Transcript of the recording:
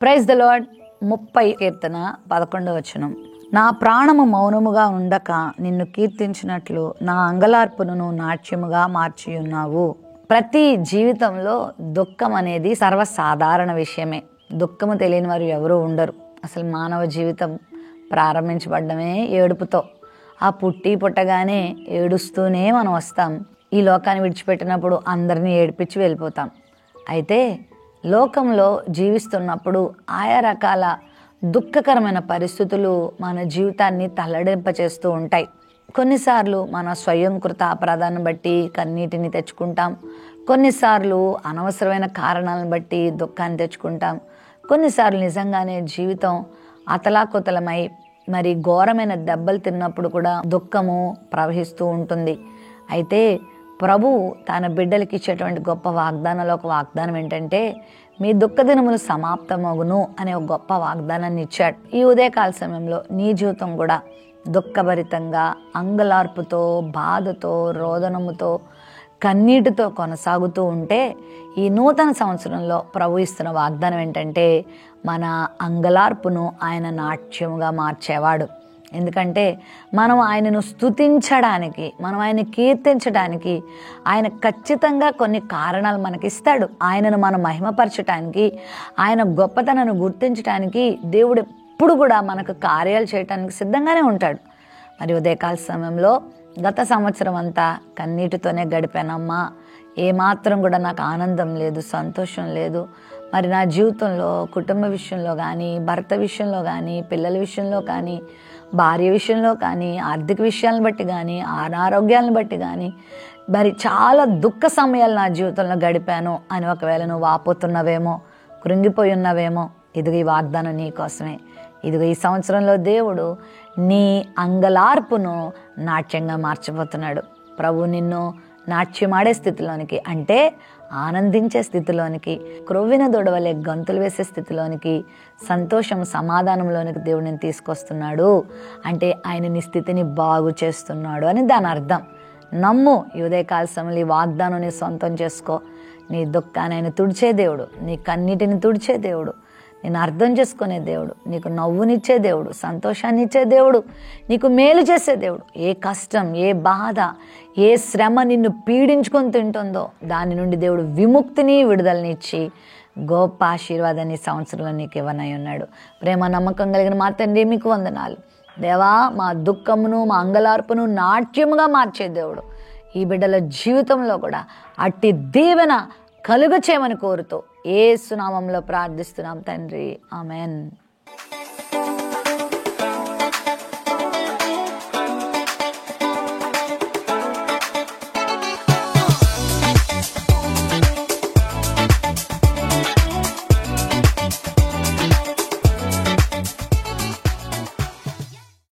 Praise the Lord. 30 కీర్తన 11వ వచనం. నా ప్రాణము మౌనముగా ఉండక నిన్ను కీర్తించినట్లు నా అంగలార్పును నాట్యముగా మార్చి ఉన్నావు. ప్రతి జీవితంలో దుఃఖం అనేది సర్వసాధారణ విషయమే. దుఃఖము తెలియని వారు ఎవరూ ఉండరు. అసలు మానవ జీవితం ప్రారంభించబడ్డమే ఏడుపుతో. ఆ పుట్టగానే ఏడుస్తూనే మనం వస్తాం. ఈ లోకాన్ని విడిచిపెట్టినప్పుడు అందరినీ ఏడిపించి వెళ్ళిపోతాం. అయితే లోకంలో జీవిస్తున్నప్పుడు ఆయా రకాల దుఃఖకరమైన పరిస్థితులు మన జీవితాన్ని తల్లడింపచేస్తూ ఉంటాయి. కొన్నిసార్లు మన స్వయంకృత అపరాధాన్ని బట్టి కన్నీటిని తెచ్చుకుంటాం. కొన్నిసార్లు అనవసరమైన కారణాలను బట్టి దుఃఖాన్ని తెచ్చుకుంటాం. కొన్నిసార్లు నిజంగానే జీవితం అతలాకుతలమై మరి ఘోరమైన దెబ్బలు తిన్నప్పుడు కూడా దుఃఖము ప్రవహిస్తూ ఉంటుంది. అయితే ప్రభువు తన బిడ్డలకి ఇచ్చేటువంటి గొప్ప వాగ్దానంలో ఒక వాగ్దానం ఏంటంటే, మీ దుఃఖ దినములు సమాప్తమగును అనే ఒక గొప్ప వాగ్దానాన్ని ఇచ్చాడు. ఈ ఉదయకాల సమయంలో నీ జీవితం కూడా దుఃఖభరితంగా, అంగలార్పుతో, బాధతో, రోదనముతో, కన్నీటితో కొనసాగుతూ ఉంటే, ఈ నూతన సంవత్సరంలో ప్రభు ఇస్తున్న వాగ్దానం ఏంటంటే, మన అంగలార్పును ఆయన నాట్యముగా మార్చేవాడు. ఎందుకంటే మనం ఆయనను స్తుతించడానికి, మనం ఆయన కీర్తించడానికి ఆయన ఖచ్చితంగా కొన్ని కారణాలు మనకిస్తాడు. ఆయనను మనం మహిమపరచడానికి, ఆయన గొప్పతనాన్ని గుర్తించడానికి దేవుడు ఎప్పుడు కూడా మనకు కార్యాలు చేయడానికి సిద్ధంగానే ఉంటాడు. మరి ఉదయకాల సమయంలో గత సంవత్సరం అంతా కన్నీటితోనే గడిపానమ్మా, ఏమాత్రం కూడా నాకు ఆనందం లేదు, సంతోషం లేదు. మరి నా జీవితంలో కుటుంబ విషయంలో కానీ, భర్త విషయంలో కానీ, పిల్లల విషయంలో కానీ, భార్య విషయంలో కానీ, ఆర్థిక విషయాలను బట్టి కానీ, అనారోగ్యాలను బట్టి కానీ మరి చాలా దుఃఖ సమయాలు నా జీవితంలో గడిపాను అని ఒకవేళ నువ్వు వాపోతున్నవేమో, కృంగిపోయి ఉన్నవేమో, ఇదిగో ఈ వాగ్దానం నీ కోసమే. ఇదిగో ఈ సంవత్సరంలో దేవుడు నీ అంగలార్పును నాట్యంగా మార్చబోతున్నాడు. ప్రభు నిన్ను నాట్యమాడే స్థితిలోనికి, అంటే ఆనందించే స్థితిలోనికి, క్రొవ్విన దొడవలే గంతులు వేసే స్థితిలోనికి, సంతోషం సమాధానంలోనికి దేవుడిని తీసుకొస్తున్నాడు. అంటే ఆయన నీ స్థితిని బాగు చేస్తున్నాడు అని దాని అర్థం. నమ్ము. ఈ ఉదయకాల సమయంలో ఈ వాగ్దానం నీ సొంతం చేసుకో. నీ దుఃఖాన్ని ఆయన తుడిచే దేవుడు, నీ కన్నీటిని తుడిచే దేవుడు, నేను అర్థం చేసుకునే దేవుడు, నీకు నవ్వునిచ్చే దేవుడు, సంతోషాన్ని ఇచ్చే దేవుడు, నీకు మేలు చేసే దేవుడు. ఏ కష్టం, ఏ బాధ, ఏ శ్రమ నిన్ను పీడించుకొని తింటుందో దాని నుండి దేవుడు విముక్తిని, విడుదలని ఇచ్చి గొప్ప ఆశీర్వాదాన్ని సంవత్సరంలో నీకు ఇవ్వనై ఉన్నాడు. ప్రేమ నమ్మకం కలిగిన మా తండ్రి, మీకు వందనాలు. దేవా, మా దుఃఖమును, మా అంగలార్పును నాట్యముగా మార్చే దేవుడు ఈ బిడ్డల జీవితంలో కూడా అట్టి దీవెన కలుగ చేయమని కోరుతూ యేసు నామములో ప్రార్థిస్తున్నాం తండ్రి. ఆమెన్.